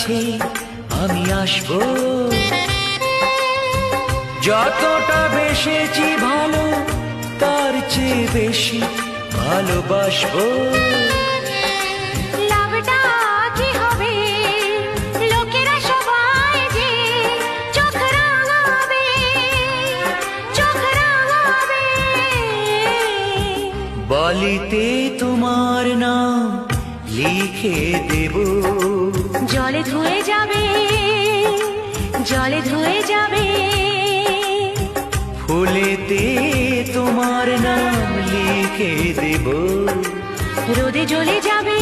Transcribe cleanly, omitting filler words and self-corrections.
কাছে আমি আসবো। যতটা বেসেছি ভালো তার চেয়ে বেশি ভালোবাসবো। লাভটা কি হবে লোকেরা সবাই যে চোখ রাঙাবে, চোখ রাঙাবে। বলিতে তোমার নাম লিখে দেব, জলে ধুয়ে যাবে, জলে ধুয়ে যাবে। ফুলেতে তোমার নাম লিখে দেব, রোদে জ্বলে যাবে।